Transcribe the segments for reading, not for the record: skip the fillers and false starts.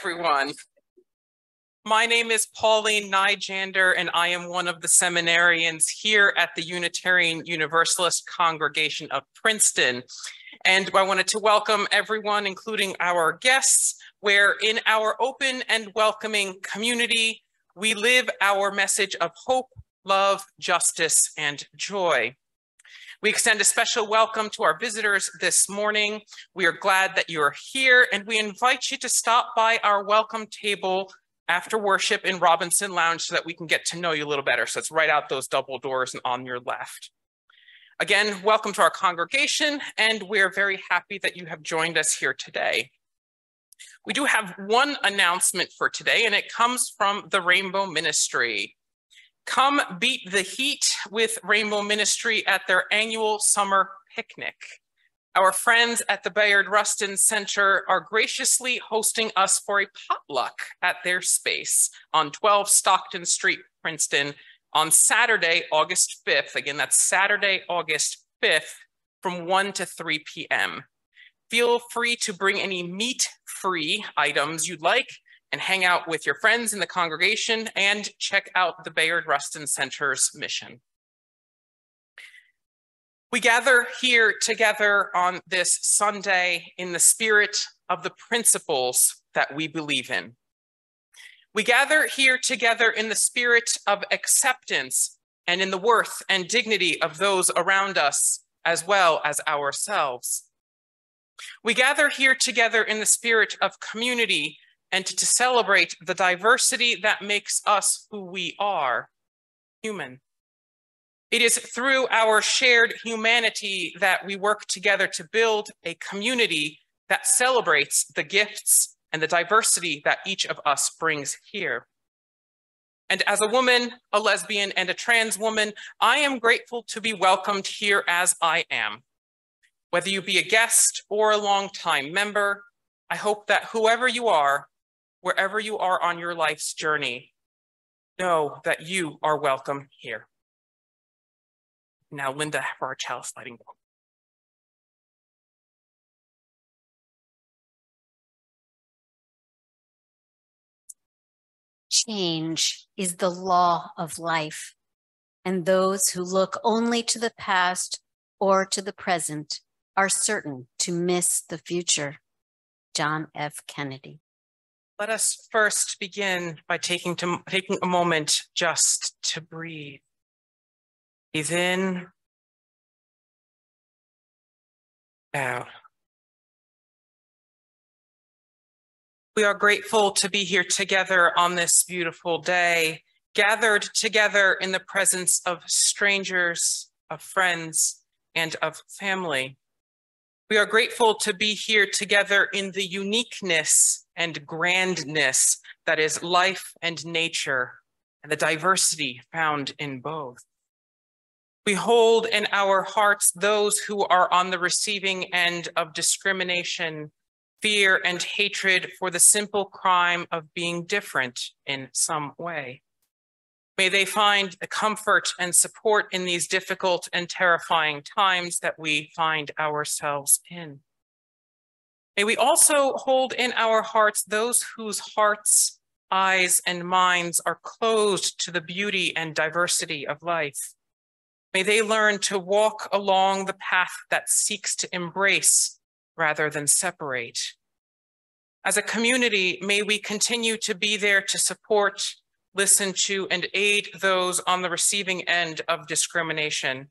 everyone. My name is Pauline Nyjander, and I am one of the seminarians here at the Unitarian Universalist Congregation of Princeton. And I wanted to welcome everyone, including our guests, where in our open and welcoming community, we live our message of hope, love, justice, and joy. We extend a special welcome to our visitors this morning. We are glad that you are here, and we invite you to stop by our welcome table after worship in Robinson Lounge so that we can get to know you a little better. So it's right out those double doors and on your left. Again, welcome to our congregation, and we're very happy that you have joined us here today. We do have one announcement for today, and it comes from the Rainbow Ministry. Come beat the heat with Rainbow Ministry at their annual summer picnic. Our friends at the Bayard Rustin Center are graciously hosting us for a potluck at their space on 12 Stockton Street, Princeton, on Saturday, August 5th. Again, that's Saturday, August 5th, from 1 to 3 p.m. Feel free to bring any meat-free items you'd like and hang out with your friends in the congregation and check out the Bayard Rustin Center's mission. We gather here together on this Sunday in the spirit of the principles that we believe in. We gather here together in the spirit of acceptance and in the worth and dignity of those around us as well as ourselves. We gather here together in the spirit of community and to celebrate the diversity that makes us who we are, human. It is through our shared humanity that we work together to build a community that celebrates the gifts and the diversity that each of us brings here. And as a woman, a lesbian, and a trans woman, I am grateful to be welcomed here as I am. Whether you be a guest or a longtime member, I hope that whoever you are, wherever you are on your life's journey, know that you are welcome here. Now, Linda, for our chalice lighting. Change is the law of life, and those who look only to the past or to the present are certain to miss the future. John F. Kennedy. Let us first begin by taking a moment just to breathe. Breathe in, out. We are grateful to be here together on this beautiful day, gathered together in the presence of strangers, of friends, and of family. We are grateful to be here together in the uniqueness and grandness that is life and nature, and the diversity found in both. We hold in our hearts those who are on the receiving end of discrimination, fear, and hatred for the simple crime of being different in some way. May they find the comfort and support in these difficult and terrifying times that we find ourselves in. May we also hold in our hearts those whose hearts, eyes, and minds are closed to the beauty and diversity of life. May they learn to walk along the path that seeks to embrace rather than separate. As a community, may we continue to be there to support, listen to, and aid those on the receiving end of discrimination.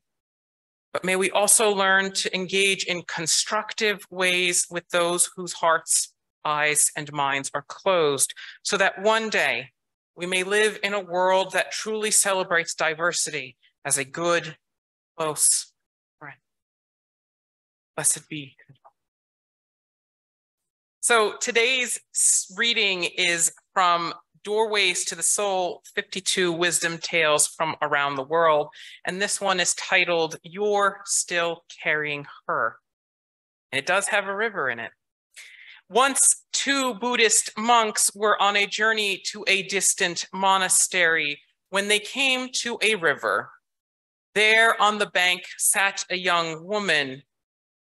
But may we also learn to engage in constructive ways with those whose hearts, eyes, and minds are closed, so that one day we may live in a world that truly celebrates diversity as a good, close friend. Blessed be. So today's reading is from Doorways to the Soul, 52 Wisdom Tales from Around the World. And this one is titled, You're Still Carrying Her. And it does have a river in it. Once, two Buddhist monks were on a journey to a distant monastery when they came to a river. There on the bank sat a young woman.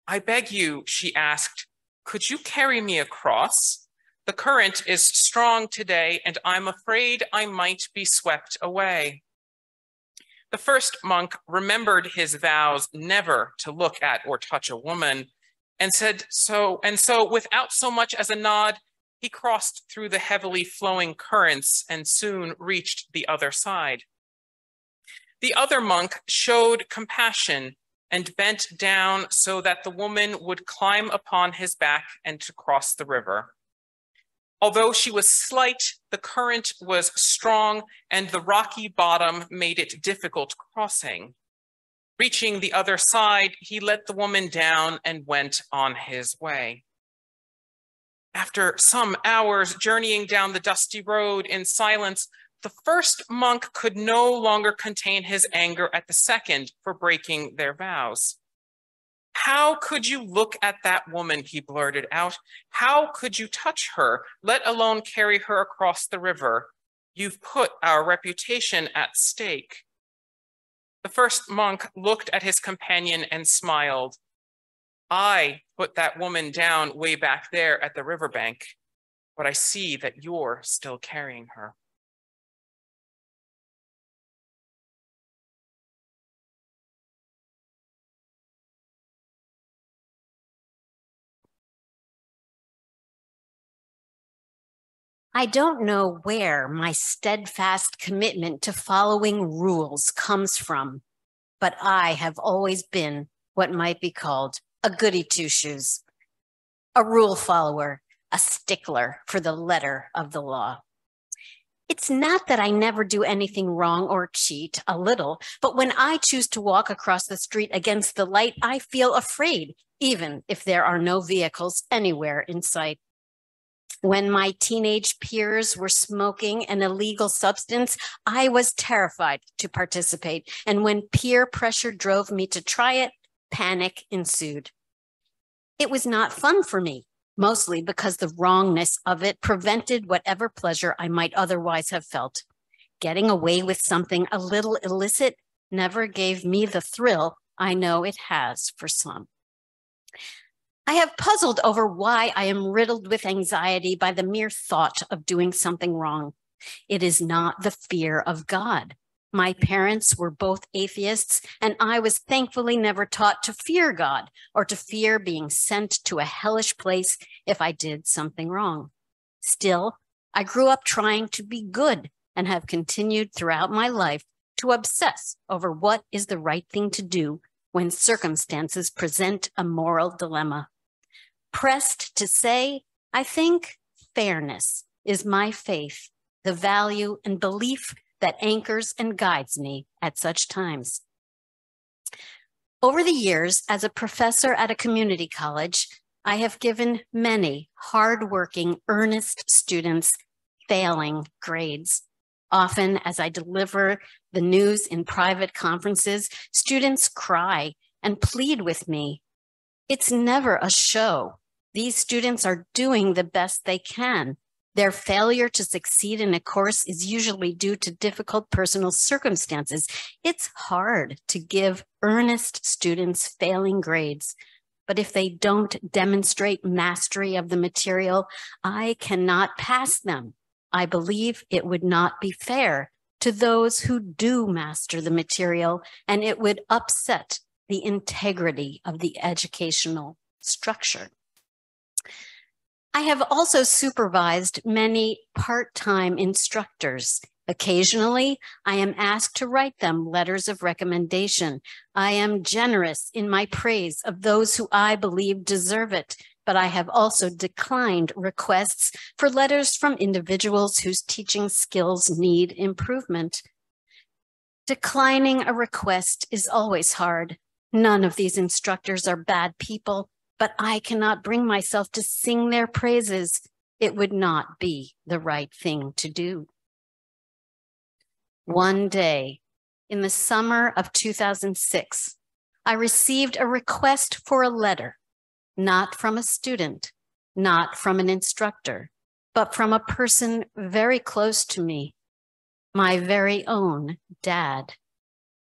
I beg you, she asked, could you carry me across? The current is strong today, and I'm afraid I might be swept away. The first monk remembered his vows never to look at or touch a woman, and so without so much as a nod, he crossed through the heavily flowing currents and soon reached the other side. The other monk showed compassion and bent down so that the woman would climb upon his back and to cross the river. Although she was slight, the current was strong and the rocky bottom made it difficult crossing. Reaching the other side, he let the woman down and went on his way. After some hours journeying down the dusty road in silence, the first monk could no longer contain his anger at the second for breaking their vows. "How could you look at that woman?" he blurted out. "How could you touch her, let alone carry her across the river? You've put our reputation at stake." The first monk looked at his companion and smiled. "I put that woman down way back there at the riverbank, but I see that you're still carrying her." I don't know where my steadfast commitment to following rules comes from, but I have always been what might be called a goody two-shoes, a rule follower, a stickler for the letter of the law. It's not that I never do anything wrong or cheat a little, but when I choose to walk across the street against the light, I feel afraid, even if there are no vehicles anywhere in sight. When my teenage peers were smoking an illegal substance, I was terrified to participate. And when peer pressure drove me to try it, panic ensued. It was not fun for me, mostly because the wrongness of it prevented whatever pleasure I might otherwise have felt. Getting away with something a little illicit never gave me the thrill I know it has for some. I have puzzled over why I am riddled with anxiety by the mere thought of doing something wrong. It is not the fear of God. My parents were both atheists, and I was thankfully never taught to fear God or to fear being sent to a hellish place if I did something wrong. Still, I grew up trying to be good and have continued throughout my life to obsess over what is the right thing to do when circumstances present a moral dilemma. Pressed to say, I think fairness is my faith, the value and belief that anchors and guides me at such times. Over the years, as a professor at a community college, I have given many hardworking, earnest students failing grades. Often, as I deliver the news in private conferences, students cry and plead with me. It's never a show. These students are doing the best they can. Their failure to succeed in a course is usually due to difficult personal circumstances. It's hard to give earnest students failing grades, but if they don't demonstrate mastery of the material, I cannot pass them. I believe it would not be fair to those who do master the material, and it would upset the integrity of the educational structure. I have also supervised many part-time instructors. Occasionally, I am asked to write them letters of recommendation. I am generous in my praise of those who I believe deserve it, but I have also declined requests for letters from individuals whose teaching skills need improvement. Declining a request is always hard. None of these instructors are bad people, but I cannot bring myself to sing their praises. It would not be the right thing to do. One day, in the summer of 2006, I received a request for a letter, not from a student, not from an instructor, but from a person very close to me, my very own dad.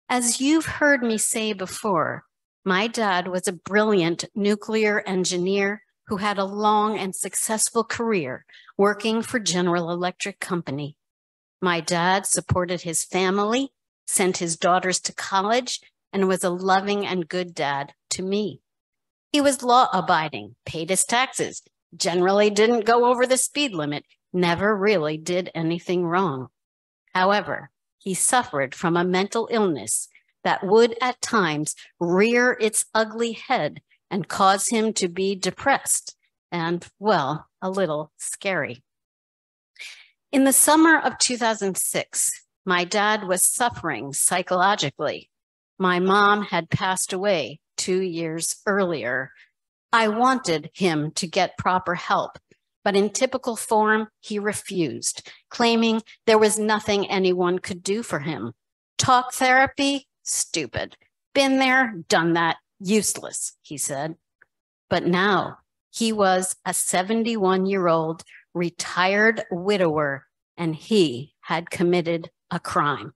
As you've heard me say before, my dad was a brilliant nuclear engineer who had a long and successful career working for General Electric Company. My dad supported his family, sent his daughters to college, and was a loving and good dad to me. He was law-abiding, paid his taxes, generally didn't go over the speed limit, never really did anything wrong. However, he suffered from a mental illness that would at times rear its ugly head and cause him to be depressed and, well, a little scary. In the summer of 2006, my dad was suffering psychologically. My mom had passed away 2 years earlier. I wanted him to get proper help, but in typical form, he refused, claiming there was nothing anyone could do for him. Talk therapy? Stupid. Been there, done that. Useless, he said. But now he was a 71-year-old retired widower, and he had committed a crime.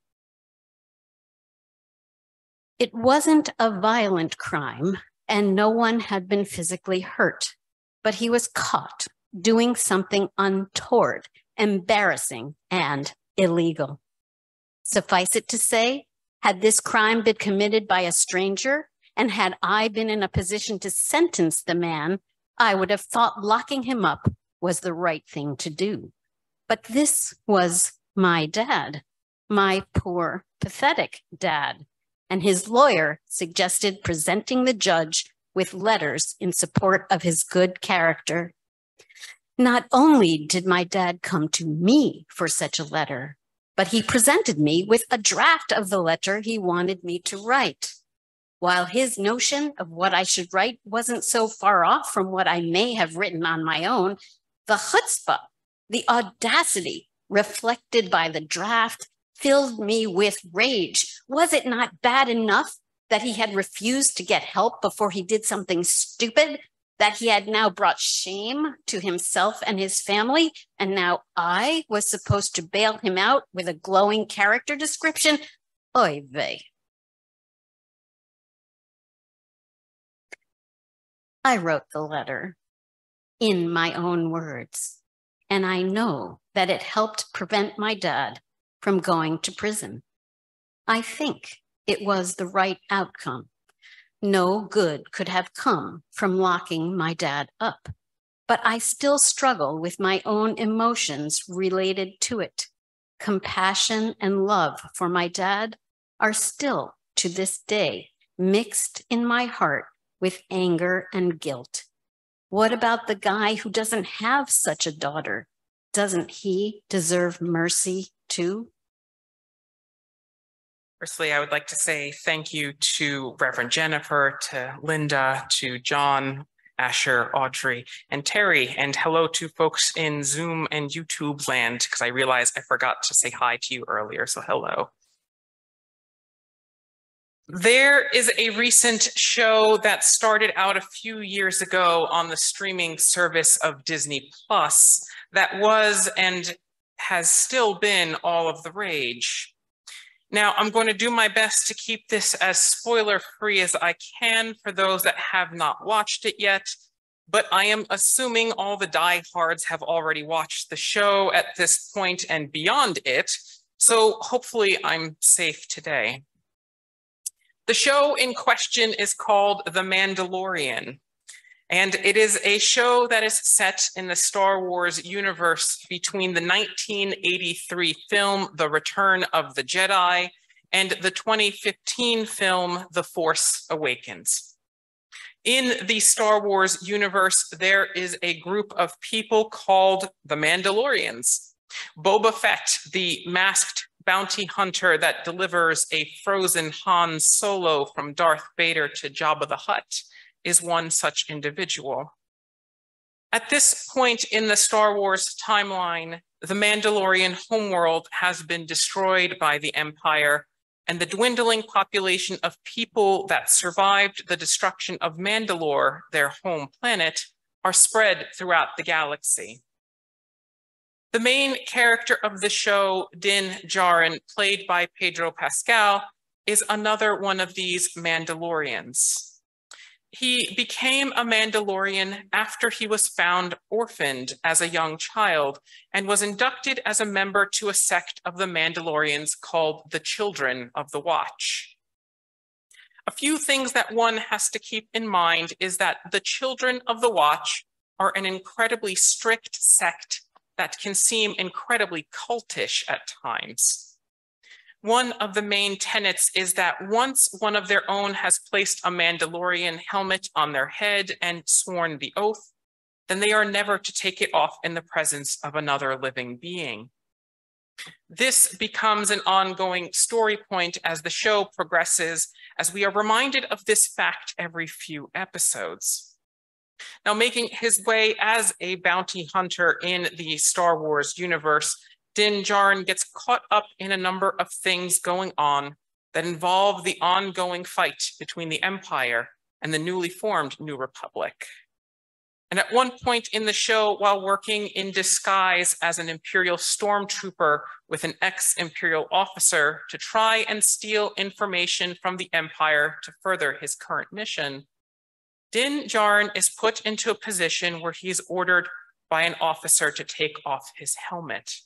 It wasn't a violent crime, and no one had been physically hurt, but he was caught doing something untoward, embarrassing, and illegal. Suffice it to say, had this crime been committed by a stranger, and had I been in a position to sentence the man, I would have thought locking him up was the right thing to do. But this was my dad, my poor, pathetic dad, and his lawyer suggested presenting the judge with letters in support of his good character. Not only did my dad come to me for such a letter, but he presented me with a draft of the letter he wanted me to write. While his notion of what I should write wasn't so far off from what I may have written on my own, the chutzpah, the audacity reflected by the draft filled me with rage. Was it not bad enough that he had refused to get help before he did something stupid, that he had now brought shame to himself and his family, and now I was supposed to bail him out with a glowing character description? Oy vey. I wrote the letter in my own words, and I know that it helped prevent my dad from going to prison. I think it was the right outcome. No good could have come from locking my dad up, but I still struggle with my own emotions related to it. Compassion and love for my dad are still, to this day, mixed in my heart with anger and guilt. What about the guy who doesn't have such a daughter? Doesn't he deserve mercy too? Firstly, I would like to say thank you to Reverend Jennifer, to Linda, to John, Asher, Audrey, and Terry, and hello to folks in Zoom and YouTube land, because I realized I forgot to say hi to you earlier, so hello. There is a recent show that started out a few years ago on the streaming service of Disney Plus that was and has still been all of the rage. Now, I'm going to do my best to keep this as spoiler-free as I can for those that have not watched it yet, but I am assuming all the diehards have already watched the show at this point and beyond it, so hopefully I'm safe today. The show in question is called The Mandalorian, and it is a show that is set in the Star Wars universe between the 1983 film, The Return of the Jedi, and the 2015 film, The Force Awakens. In the Star Wars universe, there is a group of people called the Mandalorians. Boba Fett, the masked bounty hunter that delivers a frozen Han Solo from Darth Vader to Jabba the Hutt, is one such individual. At this point in the Star Wars timeline, the Mandalorian homeworld has been destroyed by the Empire, and the dwindling population of people that survived the destruction of Mandalore, their home planet, are spread throughout the galaxy. The main character of the show, Din Djarin, played by Pedro Pascal, is another one of these Mandalorians. He became a Mandalorian after he was found orphaned as a young child and was inducted as a member to a sect of the Mandalorians called the Children of the Watch. A few things that one has to keep in mind is that the Children of the Watch are an incredibly strict sect that can seem incredibly cultish at times. One of the main tenets is that once one of their own has placed a Mandalorian helmet on their head and sworn the oath, then they are never to take it off in the presence of another living being. This becomes an ongoing story point as the show progresses, as we are reminded of this fact every few episodes. Now, making his way as a bounty hunter in the Star Wars universe, Din Djarin gets caught up in a number of things going on that involve the ongoing fight between the Empire and the newly formed New Republic. And at one point in the show, while working in disguise as an Imperial stormtrooper with an ex-Imperial officer to try and steal information from the Empire to further his current mission, Din Djarin is put into a position where he is ordered by an officer to take off his helmet.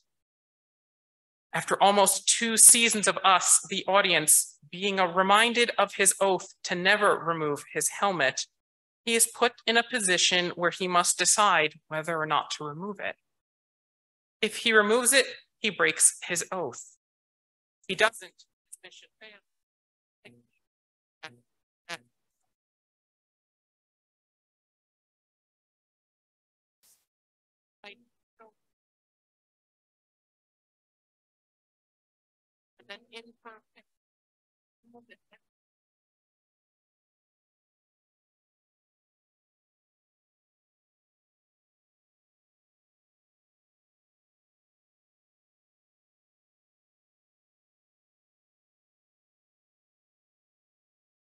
After almost 2 seasons of us, the audience, being reminded of his oath to never remove his helmet, he is put in a position where he must decide whether or not to remove it. If he removes it, he breaks his oath. If he doesn't, his mission fails. An imperfect moment.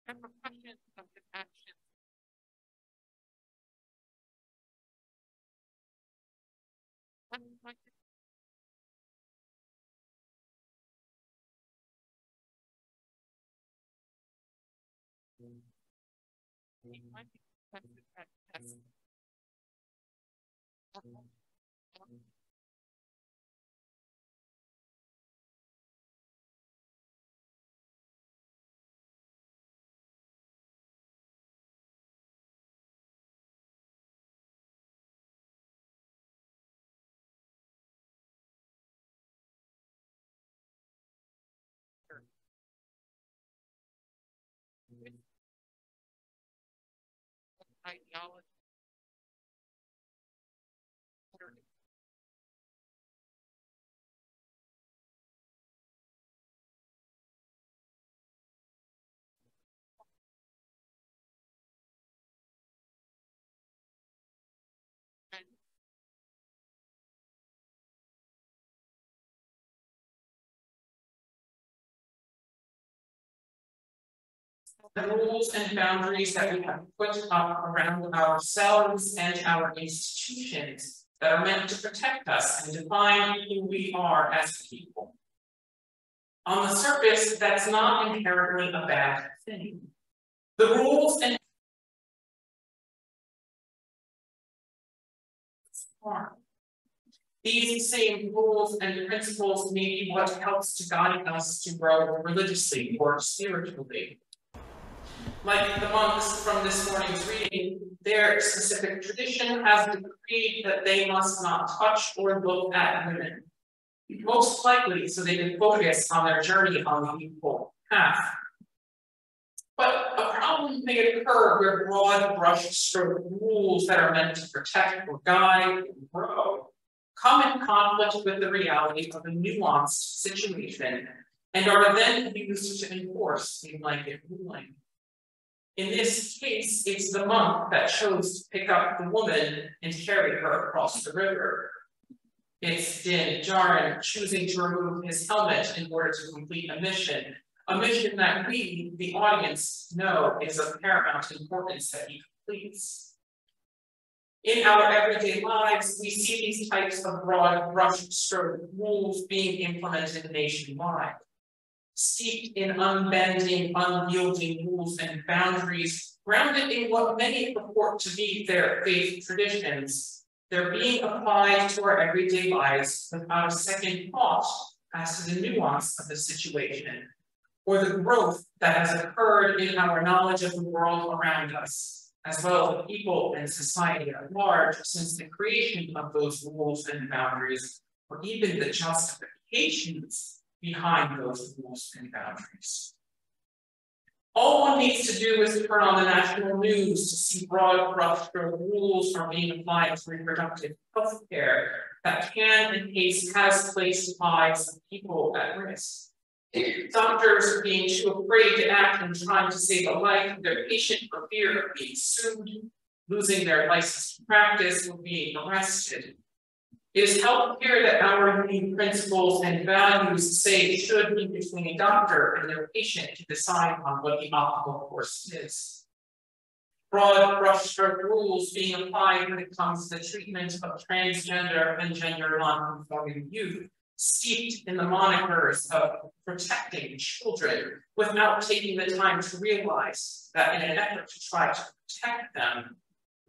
And repression of his actions. Ideology. The rules and boundaries that we have put up around ourselves and our institutions that are meant to protect us and define who we are as people. On the surface, that's not inherently a bad thing. The rules and these same rules and principles may be what helps to guide us to grow religiously or spiritually. Like the monks from this morning's reading, their specific tradition has decreed that they must not touch or look at women, most likely so they can focus on their journey on the equal path. But a problem may occur where broad brushstroke rules that are meant to protect or guide and grow come in conflict with the reality of a nuanced situation and are then used to enforce a blanket ruling. In this case, it's the monk that chose to pick up the woman and carry her across the river. It's Din Djarin choosing to remove his helmet in order to complete a mission that we, the audience, know is of paramount importance that he completes. In our everyday lives, we see these types of broad brushstroke rules being implemented nationwide. Steeped in unbending, unyielding rules and boundaries, Grounded in what many purport to be their faith traditions, they're being applied to our everyday lives without a second thought as to the nuance of the situation or the growth that has occurred in our knowledge of the world around us, as well as the people and society at large since the creation of those rules and boundaries, or even the justifications behind those rules and boundaries. All one needs to do is turn on the national news to see broad brushstroke rules are being applied to reproductive health care that can and has placed lives of people at risk. Doctors being too afraid to act and trying to save a life of their patient for fear of being sued, losing their license to practice, or being arrested. It is healthcare that our unique principles and values say should be between a doctor and their patient to decide on what the optimal course is. Broad brushstroke rules being applied when it comes to the treatment of transgender and gender non-conforming youth, steeped in the monikers of protecting children without taking the time to realize that in an effort to try to protect them,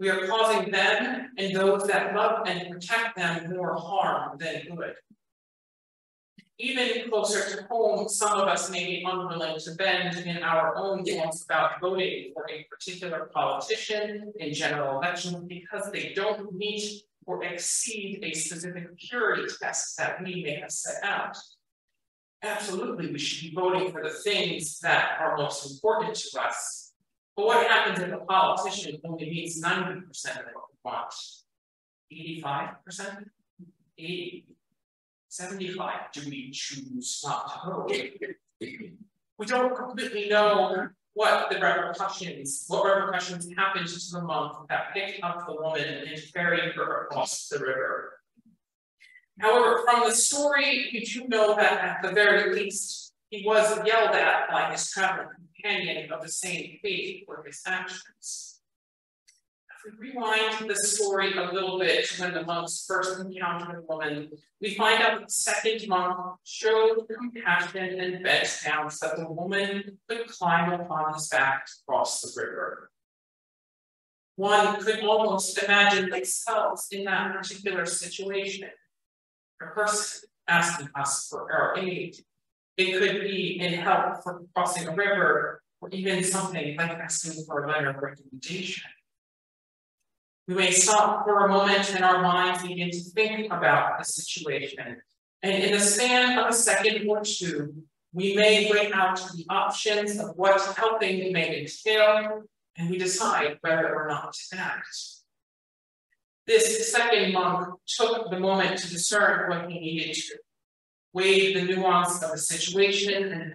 we are causing them and those that love and protect them more harm than good. Even closer to home, some of us may be unwilling to bend in our own thoughts about voting for a particular politician in general elections because they don't meet or exceed a specific purity test that we may have set out. Absolutely, we should be voting for the things that are most important to us. But what happens if a politician only meets 90% of what we want? 85%? 80%? 75%? Do we choose not to vote? We don't completely know what repercussions happened to the monk that picked up the woman and carried her across the river. However, from the story, you do know that at the very least, he was yelled at by his traveling companion of the same faith for his actions. If we rewind the story a little bit to when the monks first encountered the woman, we find out that the second monk showed compassion and bent down so that the woman could climb upon his back to cross the river. One could almost imagine themselves in that particular situation. A person asking us for our aid. It could be in help for crossing a river, or even something like asking for a letter of recommendation. We may stop for a moment and our minds begin to think about the situation. And in the span of a second or two, we may weigh out the options of what helping may entail, and we decide whether or not to act. This second monk took the moment to discern what he needed to, weigh the nuance of the situation, and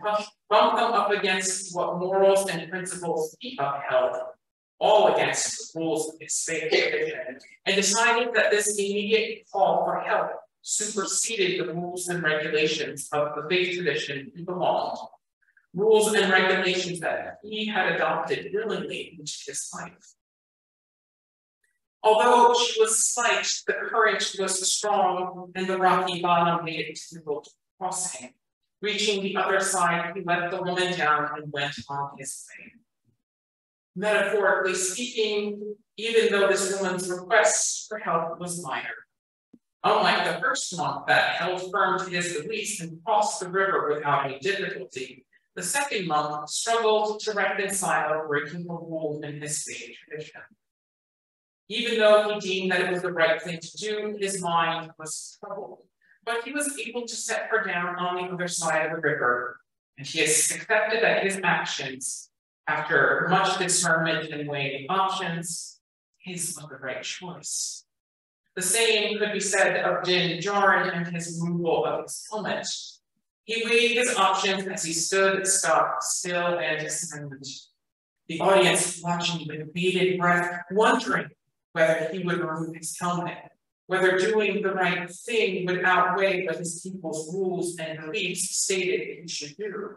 bump them up against what morals and principles he upheld, all against the rules of his faith tradition, and decided that this immediate call for help superseded the rules and regulations of the faith tradition he belonged, rules and regulations that he had adopted willingly into his life. Although she was slight, the current was strong, and the rocky bottom made it difficult crossing. Reaching the other side, he let the woman down and went on his way. Metaphorically speaking, even though this woman's request for help was minor, unlike the first monk that held firm to his beliefs and crossed the river without any difficulty, the second monk struggled to reconcile breaking the rule in his faith tradition. Even though he deemed that it was the right thing to do, his mind was troubled. But he was able to set her down on the other side of the river, and he has accepted that his actions, after much discernment and weighing options, his was the right choice. The same could be said of Din Djarin and his removal of his helmet. He weighed his options as he stood stock still and silent. The audience watching with bated breath, wondering whether he would remove his helmet, whether doing the right thing would outweigh what his people's rules and beliefs stated he should do.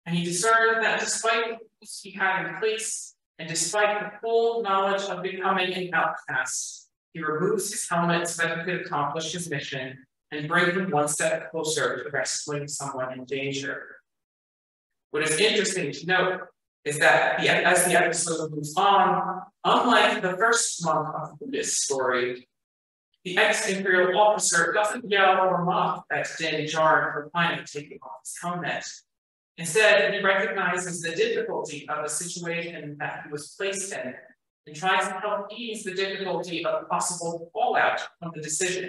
And he discerned that despite the rules he had in place, and despite the full knowledge of becoming an outcast, he removes his helmet so that he could accomplish his mission and bring him one step closer to rescuing someone in danger. What is interesting to note is that as the episode moves on, unlike the first monk of this story, the ex-imperial officer doesn't yell or mock at Din Djarin for finally taking off his helmet. Instead, he recognizes the difficulty of a situation that he was placed in and tries to help ease the difficulty of possible fallout from the decision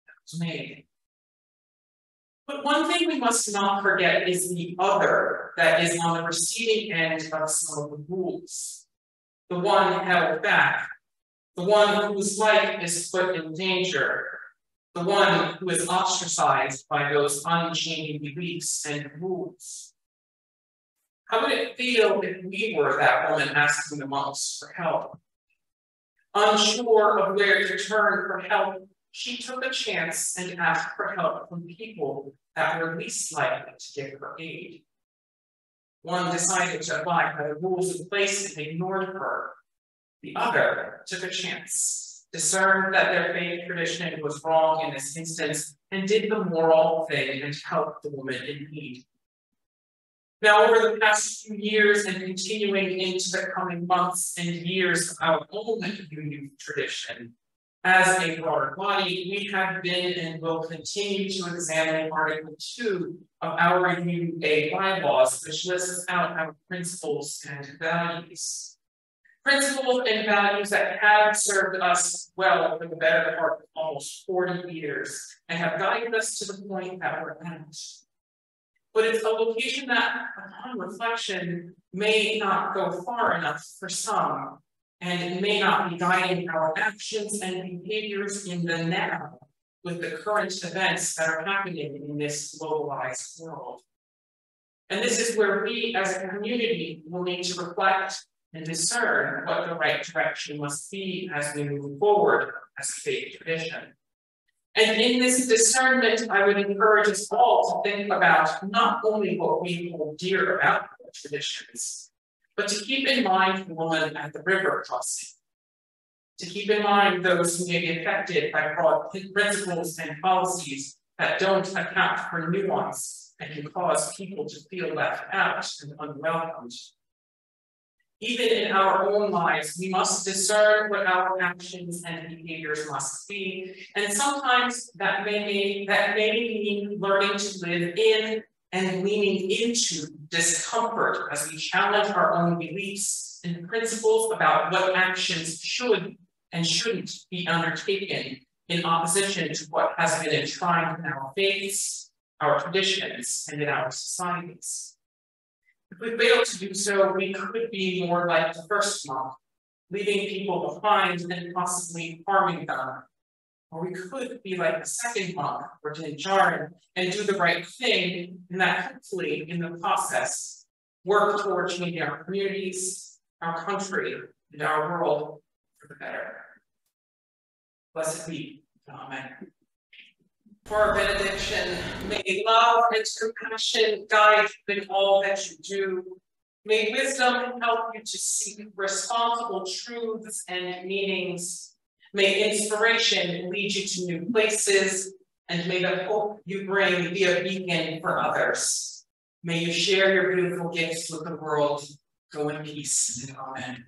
that was made. But one thing we must not forget is the other that is on the receiving end of some of the rules. The one held back, the one whose life is put in danger, the one who is ostracized by those unchanging beliefs and rules. How would it feel if we were that woman asking the monks for help? Unsure of where to turn for help, she took a chance and asked for help from people that were least likely to give her aid. One decided to abide by the rules in place and ignored her. The other took a chance, discerned that their faith tradition was wrong in this instance, and did the moral thing and helped the woman in need. Now, over the past few years and continuing into the coming months and years of our own UU tradition, as a broader body, we have been and will continue to examine Article 2 of our UUA bylaws, which lists out our principles and values. Principles and values that have served us well for the better part of almost 40 years and have guided us to the point that we're at. But it's a location that, upon reflection, may not go far enough for some, and it may not be guiding our actions and behaviors in the now with the current events that are happening in this globalized world. And this is where we as a community will need to reflect and discern what the right direction must be as we move forward as a faith tradition. And in this discernment, I would encourage us all to think about not only what we hold dear about our traditions, but to keep in mind the woman at the river crossing, to keep in mind those who may be affected by broad principles and policies that don't account for nuance and can cause people to feel left out and unwelcomed. Even in our own lives, we must discern what our actions and behaviors must be, and sometimes that may mean learning to live in and leaning into discomfort as we challenge our own beliefs and principles about what actions should and shouldn't be undertaken in opposition to what has been enshrined in our faiths, our traditions, and in our societies. If we fail to do so, we could be more like the first monk, leaving people behind and possibly harming them. Or we could be like the second monk, or Din Djarin, and do the right thing, and that hopefully, in the process, work toward changing our communities, our country, and our world for the better. Blessed be. Amen. For our benediction, may love and compassion guide you in all that you do. May wisdom help you to seek responsible truths and meanings. May inspiration lead you to new places, and may the hope you bring be a beacon for others. May you share your beautiful gifts with the world. Go in peace, and amen.